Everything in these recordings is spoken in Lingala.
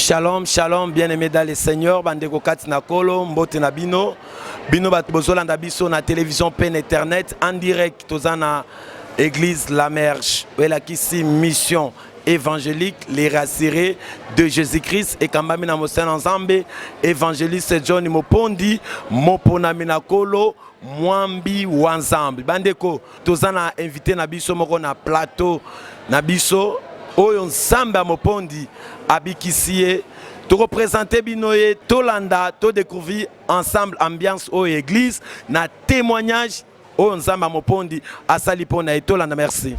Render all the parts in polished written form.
Shalom, shalom, bien-aimés dans le Seigneur, bandeko kati na kolo, mbote na bino, bino batbozolanda biso na télévision pen internet, en direct, tozana église La Merge, la kisi mission évangélique, les rassurés de Jésus-Christ, et kambami na mosen ensemble, évangéliste John Mopondi, Moponami na kolo, Mwambi wanzambi. Bandeko, tozana invité na biso moko na plateau, na biso, oyo nsambe a Mopondi, abikisie, to représenter binoye, to landa, to découvrir ensemble ambiance au église, na témoignage, oyo nsambe a Mopondi, asali pona et to landa, merci.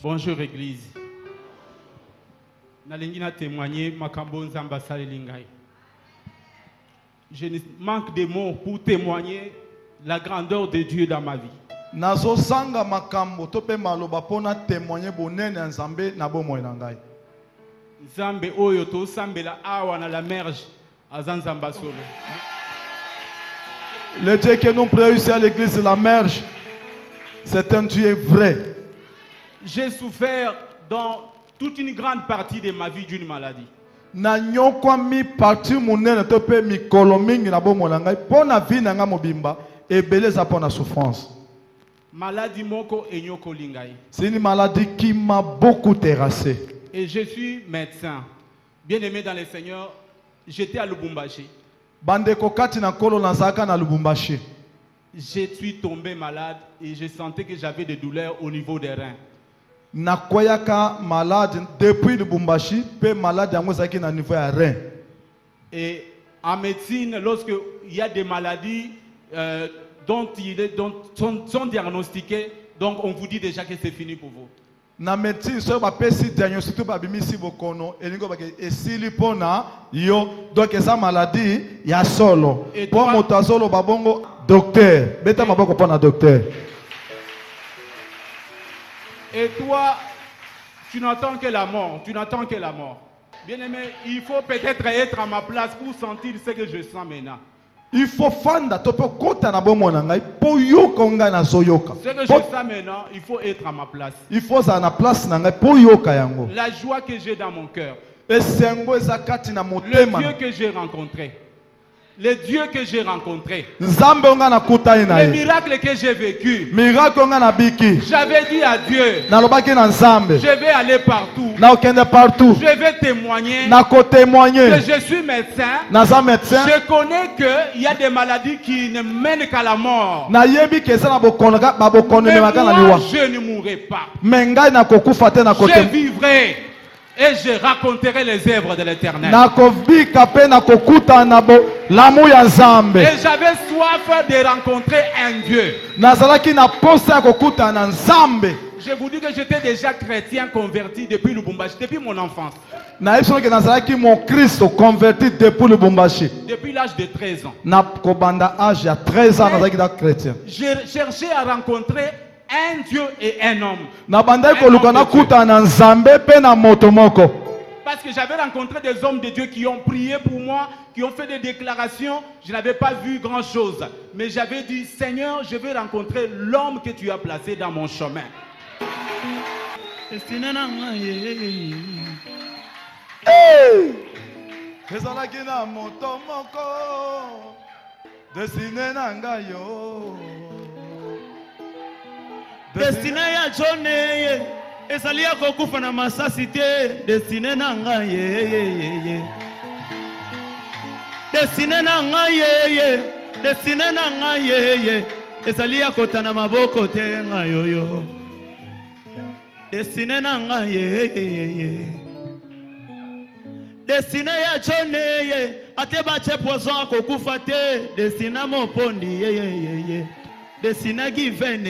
Bonjour église. Nalingi na témoigner makambo nzambe asali lingai. Je manque de mots pour témoigner la grandeur de Dieu dans ma vie. Nazo sanga makambo to pe maloba pona témoigner bonene nzambe na bomoy na ngai. Nzambe oyo to sambela awa na La Merge azanzamba solo. Le Dieu que nous prions ici à l'église de La Merge, c'est un Dieu vrai. J'ai souffert dans toute une grande partie de ma vie d'une maladie. Na nyokwa mi parti munene to pe mikolo mingi na bomoy na ngai pona vie na nga mobimba ebeleza pona souffrance. Maladie moko enyoko lingai. C'est une maladie qui m'a beaucoup terrassé. Et je suis médecin. Bien-aimé dans le Seigneur, j'étais à Lubumbashi. Bandeko kati na kolo nazaka na Lubumbashi. Je suis tombé malade et je sentais que j'avais des douleurs au niveau des reins. Nakoyaka malade depuis Lubumbashi, pe malade yango zaki na niveau ya rein. Et en médecine, lorsqu'il y a des maladies dont sont diagnostiquées, donc on vous dit déjà que c'est fini pour vous. Na médecine so ba pesi diagnostic ba bimisi bokono elingo ba esili pona yo donc esa maladie ya solo. Pour motazolo babongo docteur, beta maboko pona docteur. Et toi, tu n'attends que la mort, tu n'attends que la mort. Bien-aimé, il faut peut-être être à ma place pour sentir ce que je sens maintenant. Il faut fanda to pe kota na bomo na ngai po yoka nga na zoyoka. Ce que je sens maintenant, il faut être à ma place. Il faut za na place na ngai po yoka yango. La joie que j'ai dans mon cœur. Esengo ezakati na Le motema. Dieu que j'ai rencontré. Le Dieu que j'ai rencontré. Nzambe nga na kutai na Le ye. miracle que j'ai vécu. Miracle nga na biki. J'avais dit à Dieu, Na lobaki na Nzambe. je vais aller partout. Na okende partout. Je vais témoigner Na ko témoigner. que je suis médecin. Naza médecin. Je connais qu'il y a des maladies qui ne mènent qu'à la mort. Na yebi kesa na bokono ka ba bokono Mais me makana moi, liwa. je ne mourrai pas. Mengai na kokufa te na Je kote. vivrai et je raconterai les œuvres de l'Éternel. Na kovika pe na kokuta na bo lamu ya Nzambe. Et j'avais soif de rencontrer un Dieu. Nazalaki na posa ya kokuta na Nzambe. Je vous dis que j'étais déjà chrétien converti depuis Lubumbashi, depuis mon enfance. Na yeso ke nazalaki mon Christ converti depuis Lubumbashi. Depuis l'âge de 13 ans. Na kobanda âge ya 13 ans nazalaki da chrétien. J'ai cherché à rencontrer un Dieu et un homme. Na bandai ko luka na kuta na Nzambe pe na moto moko. Parce que j'avais rencontré des hommes de Dieu qui ont prié pour moi, qui ont fait des déclarations. Je n'avais pas vu grand-chose. Mais j'avais dit, Seigneur, je vais rencontrer l'homme que tu as placé dans mon chemin. Ezalaki na moto moko destiné na ngai yo. Destiné ya John ezali ya kokufa na masasi te. Destiné na ngai ye. Destiné na ngai ye. Destiné na ngai ye. Ezali ya kotana maboko te ngai yo. Destiné na ngai ye. Destiné ya John ate bache poison kokufa te. Destiné Mopondi ye. Destiné Given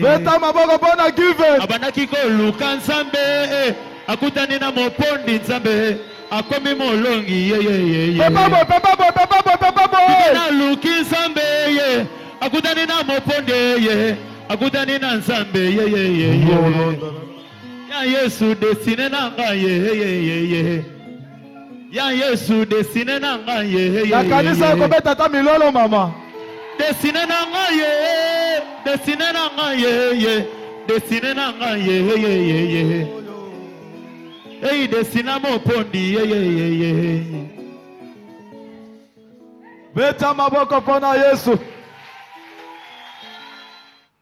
Beta maboko pona Given. abanaki koluka Nzambe akutani na Mopondi Nzambe akomi molongi ye. Papa. Na luki Nzambe akutani na Mopondi ye. Akutani na Nzambe ye. Ya Yesu destiné na ngai ye. Ya Yesu destiné na ngai ye. Na kanisa ko beta ta milolo mama. Destiné na ngai ye. Destiné na ngai ye. Destiné na ngai ye. ngai desina mopondi yeyeyeye. Beta maboko pona Yesu.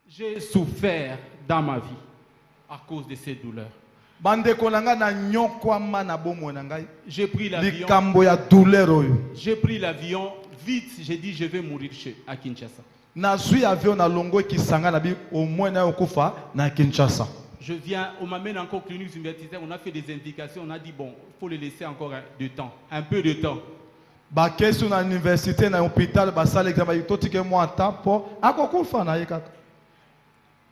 J'ai souffert dans ma vie à cause de ces douleurs. Bandeko nanga na nyokwama na bomo na ngai. J'ai pris l'avion. Likambo ya douleur oyo. J'ai pris l'avion vite. J'ai dit je vais mourir à Kinshasa. Na zui avion na longo kisanga na bi au moins na okufa na Kinshasa. Je viens, on m'amène encore clinique universitaire, on a fait des indications, on a dit bon, il faut le laisser encore du temps, un peu de temps. Ba kesu na université na hôpital ba sala examen totike moi temps pour akokufa na yekaka.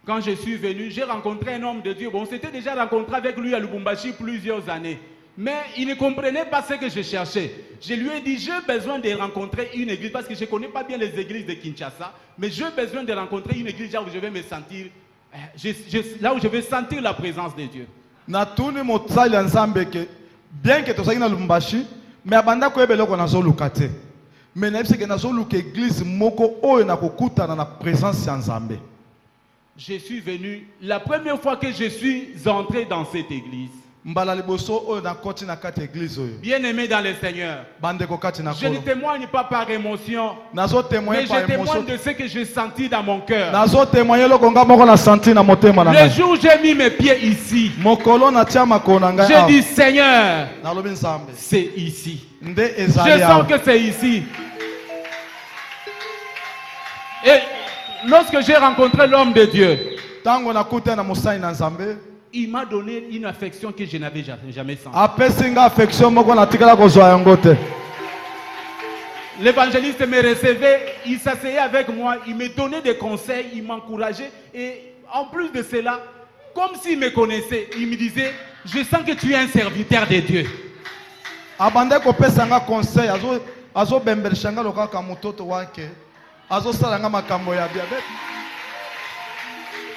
Quand je suis venu, j'ai rencontré un homme de Dieu. Bon, on s'était déjà rencontré avec lui à Lubumbashi plusieurs années. Mais il ne comprenait pas ce que je cherchais. Je lui ai dit, j'ai besoin de rencontrer une église, parce que je ne connais pas bien les églises de Kinshasa, mais j'ai besoin de rencontrer une église là où je vais me sentir, là où je vais sentir la présence de Dieu. Na tuni motsali nzambe ke bien que tosaki na Lubumbashi, mais abanda ko ebelo ko na zoluka te. Mais na biseke na zoluka église moko oyo na kokutana na présence ya nzambe. Je suis venu, la première fois que je suis entré dans cette église. Bien-aimé dans le Seigneur, je ne témoigne pas par émotion, mais je témoigne de ce que j'ai senti dans mon cœur. Le jour où j'ai mis mes pieds ici, j'ai dit Seigneur, c'est ici. Je sens que c'est ici. Et lorsque j'ai rencontré l'homme de Dieu, il m'a donné une affection que je n'avais jamais sentie. L'évangéliste me recevait, il s'asseyait avec moi, il me donnait des conseils, il m'encourageait. Et en plus de cela, comme s'il me connaissait, il me disait, je sens que tu es un serviteur de Dieu.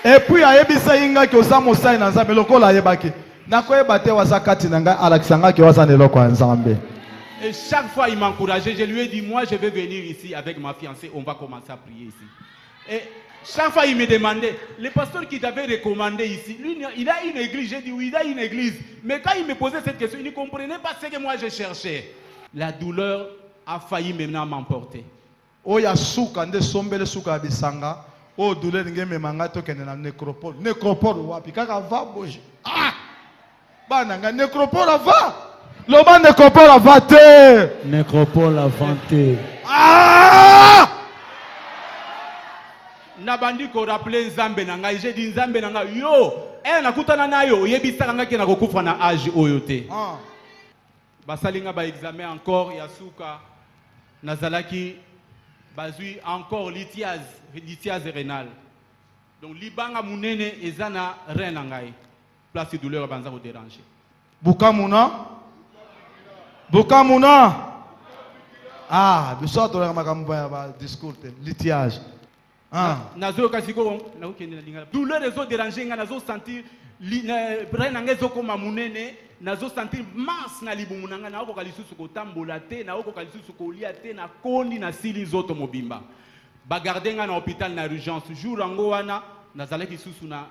Et puis ayebisa inga ki oza mosai na nzambe lokola ayebaki nakoyeba te waza kati na ngai alakisanga ki waza neloko ya nzambe. Et chaque fois il m'encourageait, je lui ai dit moi je vais venir ici avec ma fiancée, on va commencer à prier ici. Et chaque fois il me demandait, le pasteur qui t'avait recommandé ici, lui il a une église, j'ai dit oui il a une église, mais quand il me posait cette question il ne comprenait pas ce que moi je cherchais. La douleur a failli maintenant m'emporter. Oya suka nde sombele suka bisanga. Oh, douleur ngeme mangato kene na nécropole. Nécropole wapi kaka va boje. Ah! Bana nga nécropole va. Loba nécropole va te. Nécropole va te. Ah! Nabandi ko rappeler Nzambe na ngai, j'ai dit Nzambe na ngai yo, nakutana na yo, yebisaka nga ke na kokufa na âge oyo te. Ah. Basalinga ba examen encore ya suka nazalaki bazui encore lithiase rénale. Donc libanga munene ezana rein ngai. Place de douleur banza ko déranger. Bukamuna. Ah, biso to la makambo ya ba discours lithiage. Ah. Nazo kasiko na okende na lingala. Douleur ezo déranger nga nazo sentir rein ngai ezokoma munene. Nazo sentir masse na libumu nanga na oko kalisusu ko tambola te na oko kalisusu ko lia te na kondi na sili zoto mobimba ba garder nga na hôpital na urgence jour rango wana nazalaki susu na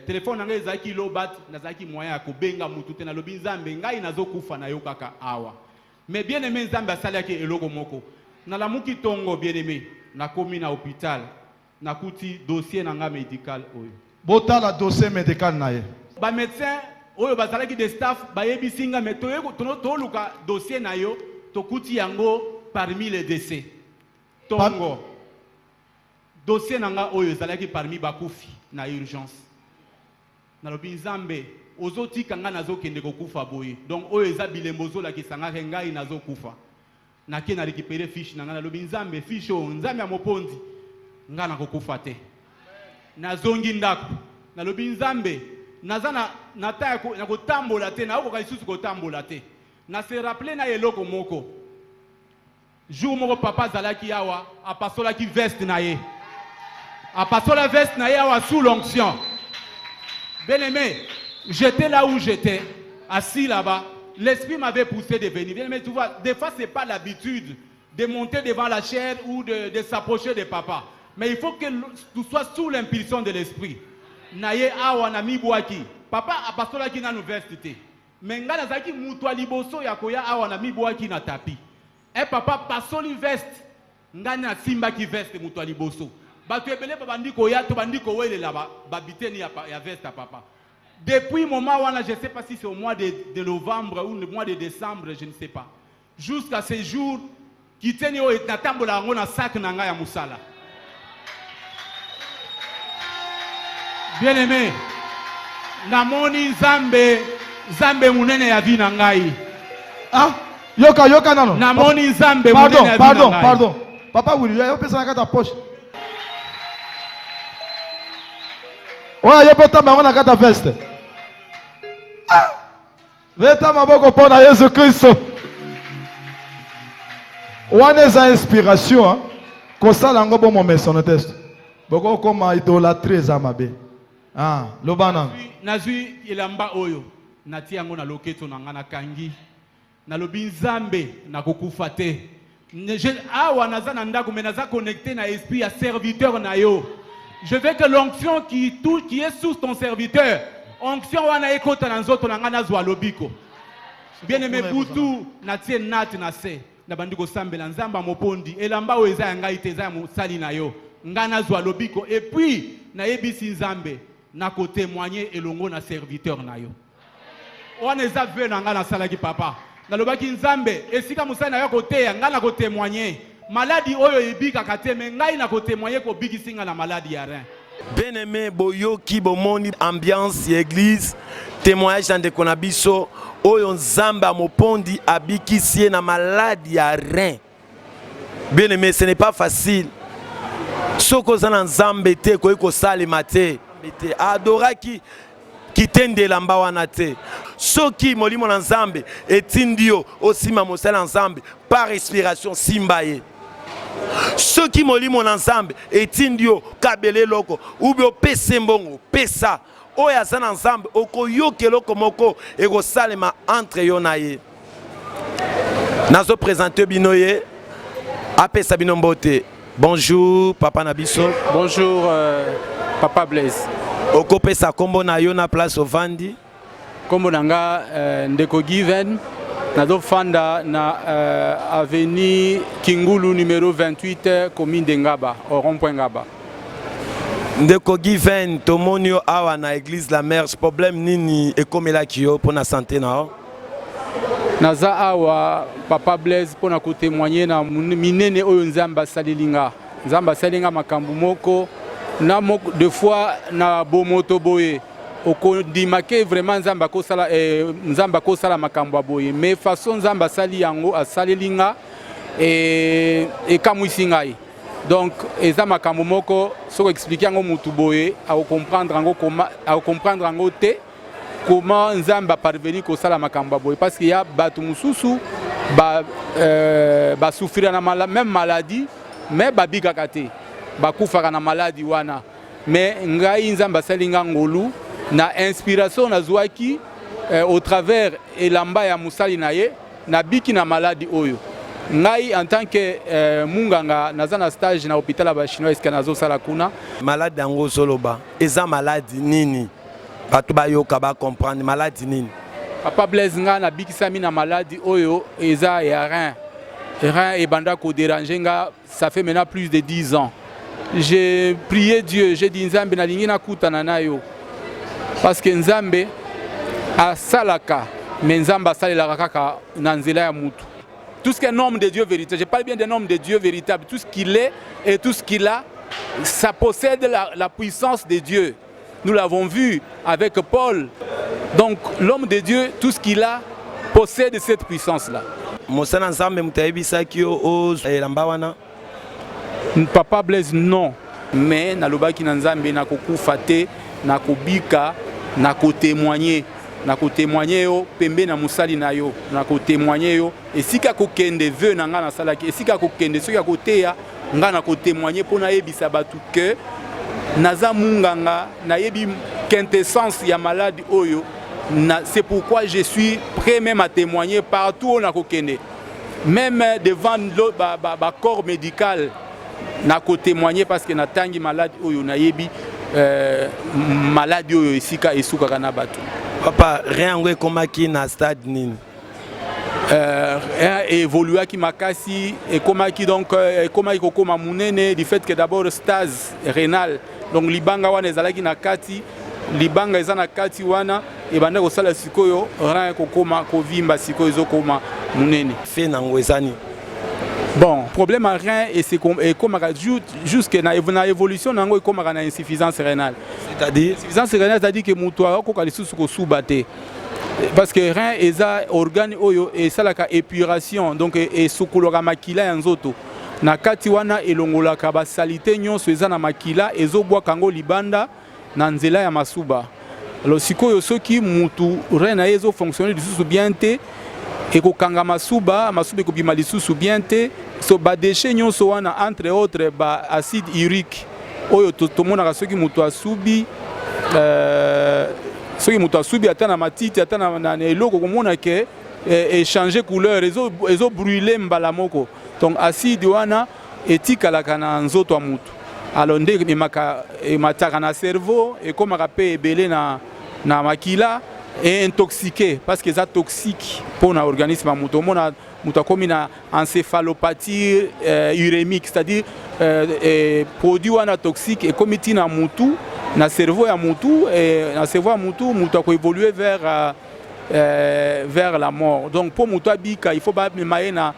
téléphone nanga ezaki lobat nazalaki moyen ya kobenga mutu te na lobi Nzambe ngai nazo kufa na yo kaka awa mais bien aimé Nzambe asalaki eloko moko na lamuki tongo bien aimé na komi na hôpital na kuti dossier nanga médical oyo botala dossier médical na ye ba médecin oyo bazalaki de staff bayebisinga mais toluka dossier na yo tokuti yango parmi les décès tongo dossier nanga oyo ezalaki parmi bakufi na urgence nalobi Nzambe ozotika nga nazokende kokufa boye donc oyo eza bilembo ozolakisanga ngai nazokufa nake na récupérer fiche nanga nalobi Nzambe fiche oyo Nzambe ya mopondi nga nakokufa te nazongi ndako nalobi Nzambe nazana nataya na kotambola te na okoka lisusu kotambola te na se rappeler na eloko moko jour moko papa zalaki awa apasolaki veste na ye apasola veste na ye awa sous l'onction. Bien aimé, j'étais là où j'étais assis là-bas, l'esprit m'avait poussé de venir. Bien aimé, tu vois, des fois c'est pas l'habitude de monter devant la chair ou de s'approcher de papa, mais il faut que tu sois sous l'impulsion de l'esprit. Naye awa na mibwaki papa apasolaki na veste te mais nga nazaki mutu liboso ya koya awa na mibwaki na tapi. Et papa pasoli veste nga na simba ki veste mutu liboso. Batu ebele babandi koya to bandi ko wele la ba biteni ya veste papa. Depuis le moment où je ne sais pas si c'est au mois de novembre ou le mois de décembre, je ne sais pas. Jusqu'à ce jour, qui tient au Natambola on a sac nanga ya musala. Bien aimé, namoni Zambe munene ya vina ngai. Ah, yoka nano. Namoni Zambe munene ya vina ngai. Pardon. Papa Willy, yo pesa na ta poche. Ouais, yo peta ma na ta veste. Ah! Veta maboko pona Yesu Kristo. Wana za inspiration, hein. Kosala ngo bomo mesono test. Boko koma idolâtrie za mabe. Ah, lobana. Nazui ilamba oyo. Nati yango na loketo na ngana kangi. Na lobi Nzambe na kokufa te. Awa naza na ndako mais naza connecté na esprit ya serviteur na yo. Je veux que l'onction qui est sous ton serviteur, onction wana ekota na nzoto na ngana zwa lobiko. Bien aimé butu na tie nat na se. Na bandiko sambela Nzamba mopondi elamba o eza ngai te eza musali na yo. Ngana zwa lobiko et puis na yebisi Nzambe na ko témoigner elongo na serviteur na yo. Wana eza ve na ngana sala ki papa. Na lobaki Nzambe esika musali na yo ko te ngana ko témoigner. Maladie oyo ebika kateme ngai na ko témoigner ko bikisinga na maladie ya rein. Bien aimé boyoki bomoni ambiance église témoignage dans de konabiso oyo Nzamba mopondi abikisi na maladie ya rein. Bien aimé, ce n'est pas facile. Soko zana Nzambe te ko salima te. Adoraki kitende lamba wana te. Soki molimo na Nzambe etindio osima mosala Nzambe par respiration simbaye. Soki molimo na Nzambe etindio kabele loko ubio pese mbongo pesa oya zana Nzambe okoyoke loko moko ego salema entre yo na ye. Nazo présenter binoye apesa bino mbote. Bonjour papa Nabiso. Bonjour papa Blaise. Oko pesa kombo na yo na place ovandi. Kombo nanga ndeko given nazo fanda na avenue Kingulu numéro 28 commune de Ngaba au rond-point Ngaba. Ndeko given tomonio awa na église la Merge problème nini ekomela kiyo pour na santé na Naza awa papa Blaise pour na ko témoigner na minene oyo Nzamba salilinga. Nzamba salinga makambu moko na moko de fois na bomoto boye. Oko dimake vraiment Nzamba ko sala makambo boye mais façon Nzamba sali yango asalilinga et kamwisingai. Donc eza makambo moko soko expliquer yango mutu boye a comprendre yango te comment Nzamba parvenir ko sala makambo boye parce qu'il y a batu mususu ba souffrir na même maladie mais babika te ba kufa na maladie wana mais ngai Nzamba salinga ngolu na inspiration na zwaki au travers elamba ya musali na ye na biki na maladie oyo ngai en tant que munganga naza na stage na hôpital ba chinois nazo sala kuna malade yango soloba eza maladie nini batu bayoka ba comprendre maladie nini papa Blaise nga na biki sami na maladie oyo eza ya rein et banda ko déranger nga ça fait maintenant plus de 10 ans. J'ai prié Dieu, j'ai dit Nzambe na lingi na kutana na yo parce que Nzambe a salaka mais Nzamba salelaka kaka na nzela ya mutu. Tout ce qui est nom de Dieu véritable, je parle bien des noms de Dieu véritable, tout ce qu'il est et tout ce qu'il a, ça possède la puissance de Dieu. Nous l'avons vu avec Paul. Donc l'homme de Dieu, tout ce qu'il a, possède cette puissance-là. Mosana Nzambe mutayebisa kio o elamba wana. Papa Blaise non, mais nalobaki na Nzambe na kokufa te, na kobika, na ko témoigner. Na ko témoigner yo pembe na musali na yo na ko témoigner yo esika ko kende veu na nga na salaki esika ko kende soki ko teya nga na ko témoigner pona yebisa batu que naza munganga na yebi quintessence ya malade oyo c'est pourquoi je suis prêt même à témoigner partout na ko kende même devant le corps médical na ko témoigner parce que na tangi malade oyo na yebi malade oyo esika esuka kana batu. Papa, rien ngo ekomaki na stade nini? Évolué qui makasi et komaki donc komaki kokoma munene du fait que d'abord stase rénal donc libanga wana ezalaki na kati libanga eza na kati wana et banda ko sala sikoyo rein kokoma kovimba sikoyo ezokoma munene Fait nango ezani. bon problème à rein et c'est comme jusque na évolution nango comme na insuffisance rénale C'est-à-dire insuffisance rénale c'est-à-dire que mutu akoka lisusu kosuba te parce que rein eza organe oyo esalaka épuration donc esukulaka makila ya nzoto na kati wana elongolaka basalite nyonso eza na makila ezobwaka yango libanda na nzela ya masuba. Alors sikoyo soki mutu rein na ye ezofonctionne lisusu bien te ekokanga masuba ekobima lisusu bien te so badeshe nyonso wana entre autres ba acide urique oyo tomonaka soki mutu asubi soki mutu asubi ata na matiti ata na eloko komona ke échanger couleur ezo brûler mbala moko donc acide wana etikalaka na nzoto ya mutu alors nde emataka na cerveau ekomaka mpe ebele na makila et intoxiqué parce que c'est toxique pour l'organisme à mutu omona mutu akomi na encéphalopathie urémique c'est-à-dire produit wana toxique ekomi tina mutu na cerveau ya mutu et na cerveau ya mutu mutu akoévoluer vers la mort donc pour mutu abika il faut ba memaye na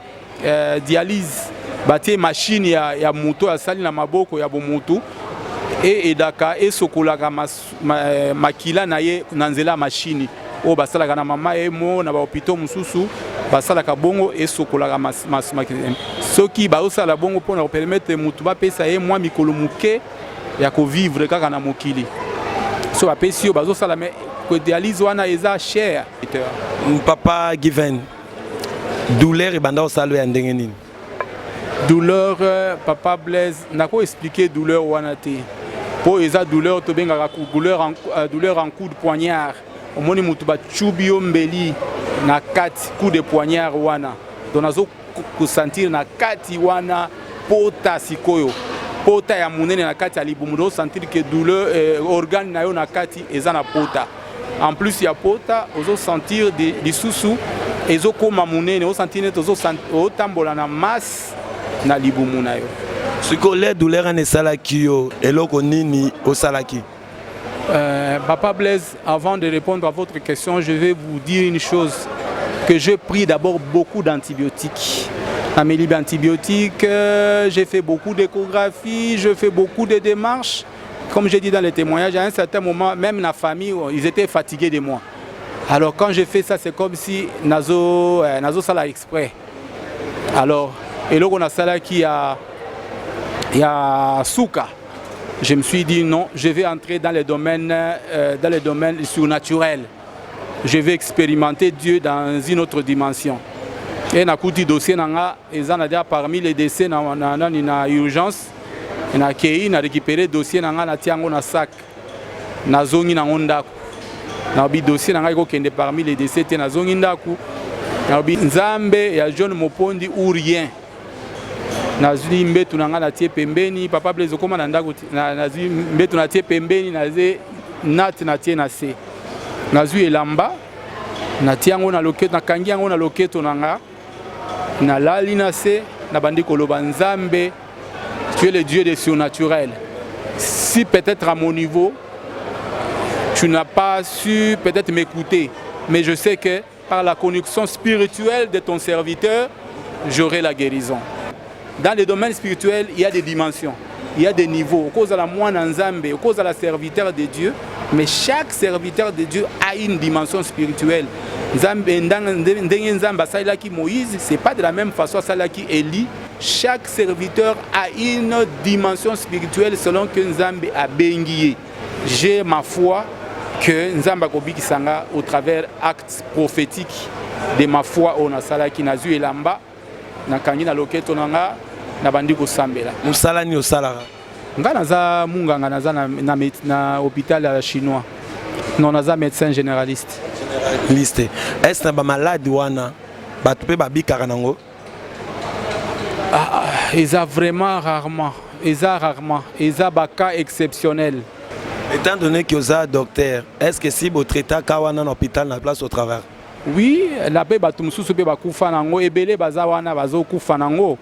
dialyse batie machine ya mutu asali na maboko ya bomutu et edaka esokolaka makila na ye na nzela machine o basalaka na mama emo na ba hôpital mususu basalaka bongo esokolaka makila soki bazosala bongo pour na permettre mutu bapesa ye mwa mikolo muke ya ko vivre kaka na mokili so bapesi yo bazosala mais ko dialyse wana eza cher. Papa Given, douleur ebanda osalo ya ndenge nini? Douleur Papa Blaise nako expliquer douleur wana te po eza douleur to bengaka douleur en coup de poignard omoni mutu bachubi yo mbeli na kati coup de poignard wana donc nazo sentir na kati wana pota sikoyo pota ya munene na kati ya libumu do sentir que douleur organe na yo na kati eza na pota en plus ya pota ozo sentir de lisusu ezo koma munene ozo sentir net ozo tambola na masse na libumu na yo. Siko le douleur en esalaki yo eloko nini osalaki? Papa Blaise, avant de répondre à votre question, je vais vous dire une chose, que j'ai pris d'abord beaucoup d'antibiotiques. Amélie antibiotiques, j'ai fait beaucoup d'échographies, je fais beaucoup de démarches. Comme j'ai dit dans les témoignages, à un certain moment, même la famille, ils étaient fatigués de moi. Alors quand j'ai fait ça, c'est comme si Nazo Sala exprès. Alors, et là on a Sala qui a Souka. Je me suis dit non, je vais entrer dans les domaines surnaturels. Je vais expérimenter Dieu dans une autre dimension. Et na kuti dossier nanga, parmi les décès na urgence, na kei na récupérer dossier nanga na tiango na sac. Na zongi na ondako. Na bi dossier nanga iko kende parmi les décès te na zongi ndaku. Na bi nzambe ya John Mopondi ou rien. Nazwi mbetu nanga na tie pembeni Papa Blaise koma na ndako nazwi mbetu na tie pembeni naze nat na tie na se nazwi elamba na tiango na loketo na kangi yango na loketo nanga na lali na se na bandi koloba nzambe tu es le Dieu des surnaturels. Si peut-être à mon niveau tu n'as pas su peut-être m'écouter, mais je sais que par la connexion spirituelle de ton serviteur j'aurai la guérison. Dans les domaines spirituels, il y a des dimensions, il y a des niveaux. Au cause de la moine Nzambe, au cause de la serviteur de Dieu, mais chaque serviteur de Dieu a une dimension spirituelle. Moïse, ce n'est pas de la même façon ça qui Élie. Chaque serviteur a une dimension spirituelle selon que Nzambe a béni. J'ai ma foi que Nzambe a Kisanga au travers actes prophétiques de ma foi au Nasalaki Nazu et Lamba. Na kangi na loketo nanga na bandi ko sambela musala ni osalaka nga naza munganga naza na hôpital chinois non naza médecin généraliste est-ce que ba malade wana batu pe babikaka nango ils a vraiment rarement ils a ba cas exceptionnel et Étant donné que vous êtes docteur, est-ce que si vous traitez Kawana dans l'hôpital, la place au travers? Oui, la paix batumsusu pe bakufa nango ebele bazawana bazokufa nango.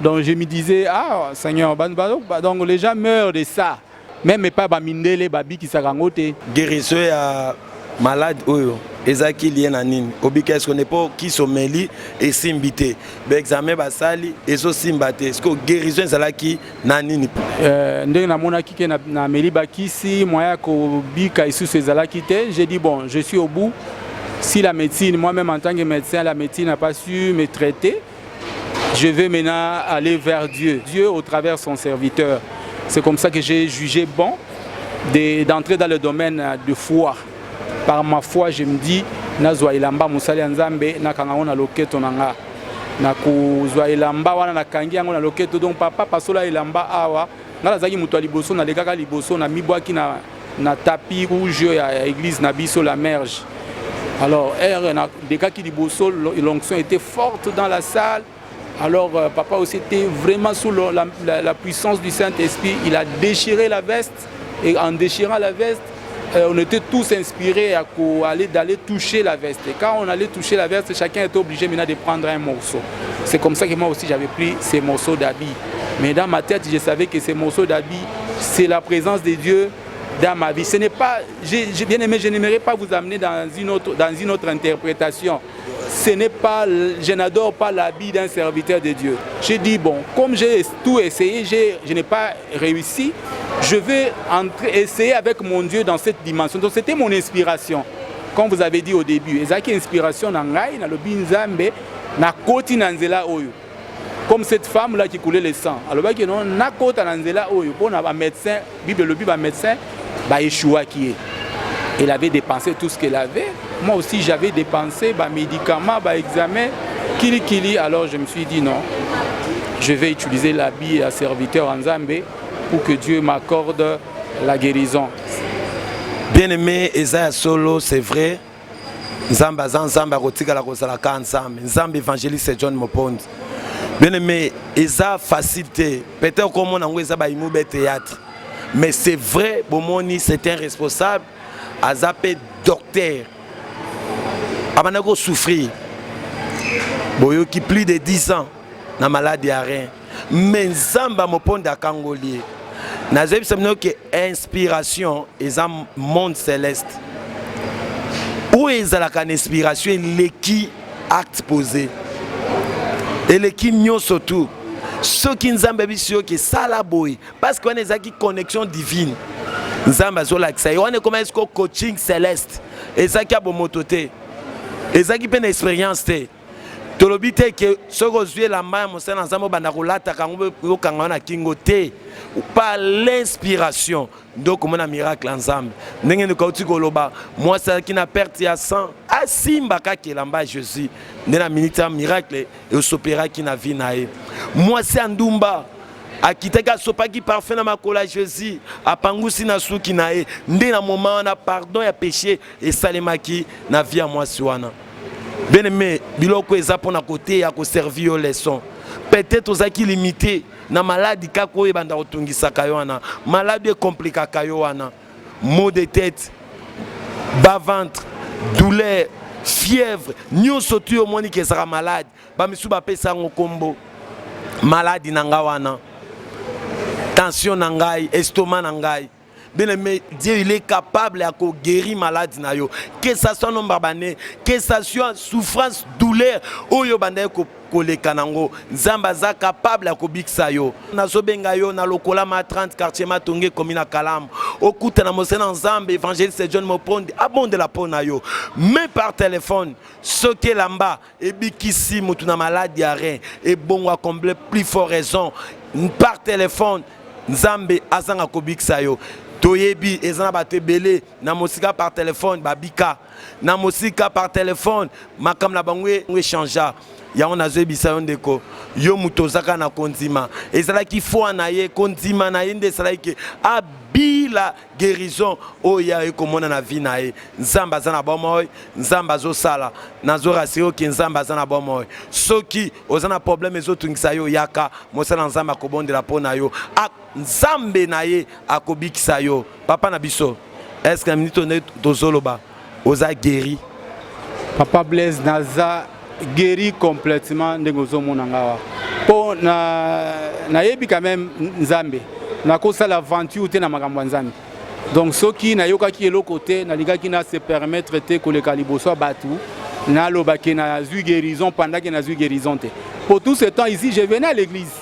Donc je me disais ah Seigneur, donc les gens meurent de ça. Même pas bamindele babi qui sarangote. Guérison à malade oyo ezaki lié na nini? Obika est-ce qu'on n'est pas qui someli et simbité. Be examen basali ezo simbate. Est-ce que guérison ezalaki na nini? Ndenge na mona kike na meli bakisi moya ko bika isusu ezalaki te. J'ai dit bon, je suis au bout. Si la médecine, moi-même en tant que médecin, la médecine n'a pas su me traiter, je vais maintenant aller vers Dieu. Dieu au travers son serviteur. C'est comme ça que j'ai jugé bon d'entrer dans le domaine de foi. Par ma foi, je me dis, nazwa ilamba musali nzambe na kanga na loketo nanga. Na kuzwa ilamba wana na kangi yango na loketo donc papa pasola ilamba awa. Ngala zaki mutu liboso na lekaka liboso na mibwaki na tapis rouge ya église na biso la merge. Alors, des cas qui l'onction était forte dans la salle. Alors, papa aussi était vraiment sous la puissance du Saint-Esprit. Il a déchiré la veste. Et en déchirant la veste, on était tous inspirés d'aller toucher la veste. Et quand on allait toucher la veste, chacun était obligé maintenant de prendre un morceau. C'est comme ça que moi aussi j'avais pris ces morceaux d'habits. Mais dans ma tête, je savais que ces morceaux d'habits, c'est la présence de Dieu dans ma vie. Ce n'est pas, j'ai bien aimé, je n'aimerais pas vous amener dans une autre interprétation. Ce n'est pas, je n'adore pas l'habit d'un serviteur de Dieu. J'ai dit bon, comme j'ai tout essayé, je n'ai pas réussi, je vais essayer avec mon Dieu dans cette dimension. Donc c'était mon inspiration, comme vous avez dit au début. Et ça qui inspiration dans ngai, dans le binzambe, na koti nanzela oyo. Comme cette femme là qui coulait le sang. Alors bah que non, na kota nanzela oyo. Pour un médecin, Bible le Bible médecin. Yeshua qui est. Elle avait dépensé tout ce qu'elle avait. Moi aussi j'avais dépensé médicaments, examen, kili. Alors je me suis dit non, je vais utiliser l'habit à serviteur en Zambé pour que Dieu m'accorde la guérison. Bien aimé, Esaïa Solo, c'est vrai. Nzamba rotika la kosalaka ensemble. Nzamba évangéliste c'est John Mopond. Bien aimé, Esa facilité. Peut-être comme on a un théâtre. Mais c'est vrai, Bomoni, c'est un responsable, à zapper docteur. Abanako souffrir. Boyo qui plus de 10 ans, na maladie à rien. Mais Zamba Moponde à Kangolier. Nazeb Semno que inspiration est un monde céleste. Où est la inspiration? L'équipe acte posé. Et l'équipe n'y surtout. Ceux qui nous ont besoin de salaboy parce qu'on a une connexion divine. Nous avons besoin de ça. On est comme un coaching céleste. Et ça qui a bon mototé. Et ça qui a une expérience. Tout le but est que ce que je la main, mon sein ensemble, banarolata, kangona kingote, par l'inspiration. Donc, on a un miracle ensemble. Moi, c'est qui n'a perdu à 100. À Simbaka qui est là-bas, Jésus. Dans la minute, un miracle et au sopéra qui n'a vu naïe. Moi, c'est Andumba. A kiteka sopa qui parfait na makola Jésus. A pangusi na souki naïe. Ndé na moment, on a pardon et péché. Et salemaki na vie à moi suana. Bien aimé, biloko ezapona côté ya ko servir aux leçons. Peut-être aux qui limité na maladie kako e banda otungisa kayoana. Maladie compliquée kayoana. Maux de tête, bas ventre, douleur, fièvre, nyonso tu au moni ke sera malade. Ba misu ba pesa ngo kombo. Maladie nangawana. Tension nangai, estomac nangai. Bien aimé, Dieu il est capable de guérir maladie na yo. Que ça soit non barbané, que ça soit souffrance, douleur, oyo bande ko le kanango. Nzamba za capable de biksa yo. Na zobenga yo na lokola ma 30 quartier ma tongé comme na Kalam. Okuta na mosena Nzambe évangéliste John Moponde abonde la pona yo. Mais par téléphone, ce qui lamba et bikisi mutu na maladie à rien et bon à combler plus fort raison. Par téléphone, Nzambe azanga ko biksa yo. Toyebi ezana batebele na mosika par téléphone babika na mosika par téléphone makam na bangwe échangea ya on azebi sa ndeko yo mutozaka na konzima ezala ki fo na ye konzima na yende ezala ki abi la guérison oya ekomona na vie na ye nzamba za na bomoy nzamba zo sala nazo rasio ki nzamba za na bomoy soki ozana problème ezotungisa yo yaka mosala nzamba kobondela pona yo nzambe na ye akobikisa yo papa na biso est-ce que minute ne tozoloba oza guéri Papa Blaise naza guéri complètement ndenge ozomona ngawa po na yebi quand même nzambe na kosa l'aventure te na makambo ya nzambe donc soki na yokaki eloko te na ligaki na se permettre te koleka liboso batu na lobaki na zui guérison pendant que na zui guérison te pour tout ce temps ici je venais à l'église.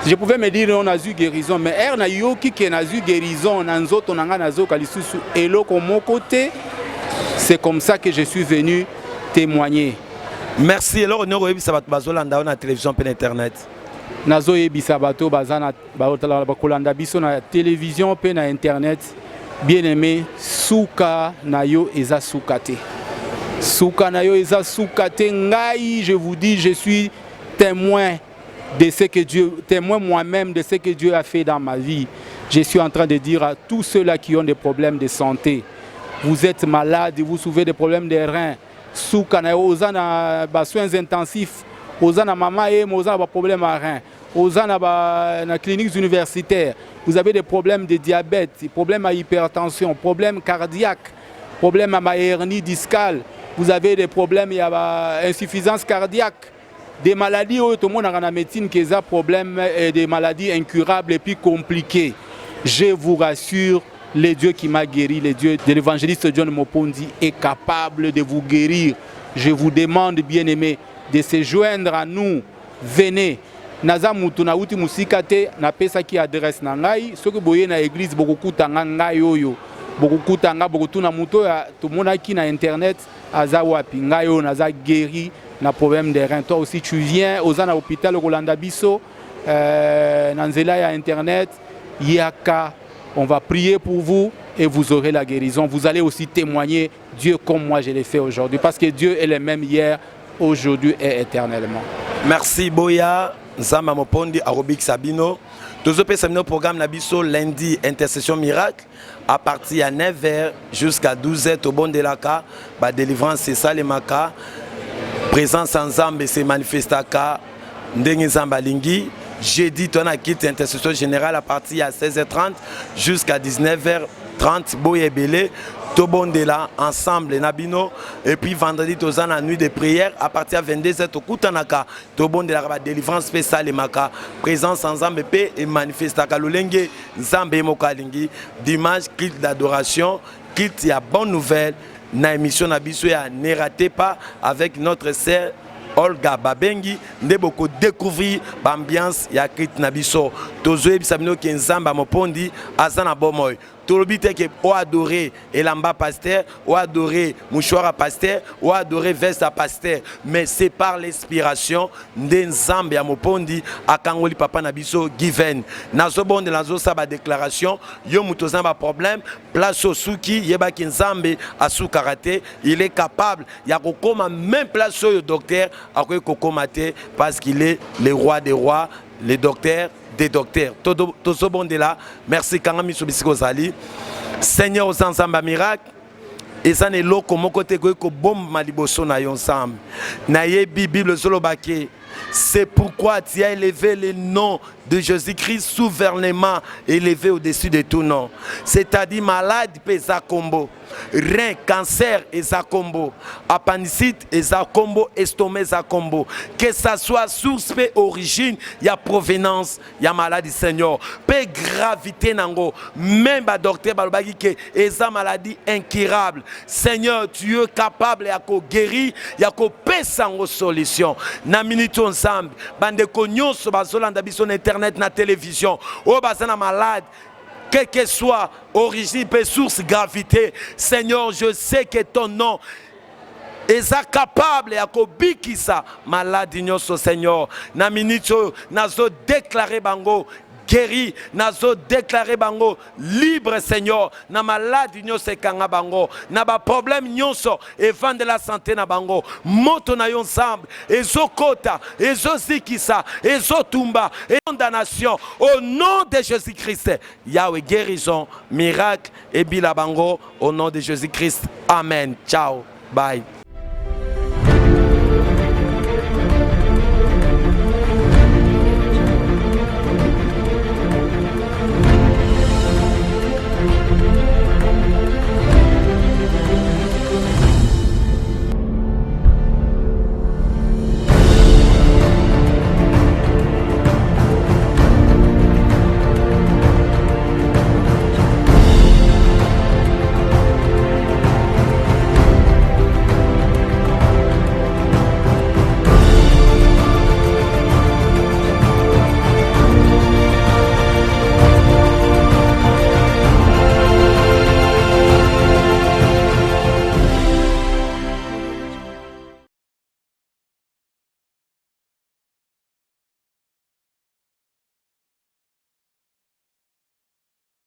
Je pouvais me dire on a eu guérison, mais er na yoki qui a eu guérison, nanzoto nanga nazoka lisusu eloko mon côté. C'est comme ça que je suis venu témoigner. Merci. Alors on a eu ça bazolanda na télévision pe internet. Nazo yebisa bato bazana bakolanda biso na télévision pe na internet. Bien aimé, suka na yo eza sukate. Suka na yo eza sukate ngai, je vous dis, je suis témoin de ce que Dieu, témoin moi-même de ce que Dieu a fait dans ma vie. Je suis en train de dire à tous ceux-là qui ont des problèmes de santé, vous êtes malade, vous souffrez des problèmes des reins, soukana, ozana soins intensifs, ozana mama et ozana des problèmes à reins, ozana na cliniques universitaires, vous avez des problèmes de diabète, problèmes à hypertension, problèmes cardiaques, problèmes à hernie discale, vous avez des problèmes à insuffisance cardiaque. Des maladies où tout le monde a la médecine qui a problème et des maladies incurables et puis compliquées. Je vous rassure, le Dieu qui m'a guéri, le Dieu de l'évangéliste John Mopondi est capable de vous guérir. Je vous demande, bien-aimés, de se joindre à nous. Venez. Naza mutu na uti musikate na pesa ki adresse na ngai soki boye na église beaucoup tanga ngai oyo beaucoup tanga beaucoup na muto ya tout monde qui na internet aza wapi ngai oyo naza guéri na problème des reins. Toi aussi tu viens aux an à l'hôpital Rolanda Bisso nanzela ya internet yaka on va prier pour vous et vous aurez la guérison. Vous allez aussi témoigner Dieu comme moi je l'ai fait aujourd'hui parce que Dieu est le même hier, aujourd'hui et éternellement. Merci Boya Nzamba Mopondi Arobik Sabino. Tous les programme Nabiso lundi intercession miracle à partir de 9h jusqu'à 12h au bon de la cas, délivrance c'est ça les maka. Présence ensemble c'est manifestaka Ndenge Nzamba Lingi. Jeudi on a quitté intercession générale à partir de 16h30 jusqu'à 19h30 Boye Belé. Tobondela ensemble Nabino et puis vendredi tozan la nuit de prière à partir de 22h tokutanaka Tobondela ba délivrance spéciale et maka présence ensemble paix et manifestaka lolenge nzambe mokalingi dimanche culte d'adoration culte ya bonne nouvelle na émission nabiso ya ne ratez pas avec notre sœur Olga Babengi nde boko découvrir l'ambiance ya culte nabiso tozoe bisabino ki nzamba mopondi azana bomoy tolobite ke o adorer elamba pasteur o adorer mouchoir à pasteur o adorer veste à pasteur mais c'est par l'inspiration nde nzambe ya mopondi akangoli papa nabiso given nazo bonde nazo saba déclaration yo muto zamba problème place osuki yeba ki nzambe asu karaté il est capable ya kokoma même place au docteur akoy kokoma te parce qu'il est le roi des rois les docteurs des docteurs. Tout ce bon de là. Merci Kangami Sobisiko Zali. Seigneur aux ensemble miracle. Et ça n'est loko mon côté que bon maliboso na ensemble. Naye Bible Zolobake. C'est pourquoi tu as élevé le nom de Jésus-Christ souverainement élevé au-dessus de tout nom. C'est-à-dire malade pesa combo, rein, cancer et sa combo, appendicite et sa combo, estomac et sa combo. Que ça soit source et origine, il y a provenance, il y a maladie Seigneur. Pe gravité nango, même ba docteur balobaki que esa maladie incurable. Seigneur, tu es capable ya ko guérir, ya ko pesa ngo solution. Na minute ensemble, bande ko nyonso bazolanda biso na internet na télévision. O bazana malade. Quelle que soit origine et source gravité, Seigneur, je sais que ton nom est capable à kobikisa maladie nyonso Seigneur. Na minute nazo déclarer bango guéri, nazo déclaré bango libre Seigneur, na maladie nyonso ekanga bango, na ba problème nyonso evande la santé na bango, moto na yo ensemble, ezokota, ezozikisa, ezotumba, et condamnation au nom de Jésus-Christ. Yahweh guérison, miracle et bilabango au nom de Jésus-Christ. Amen. Ciao. Bye.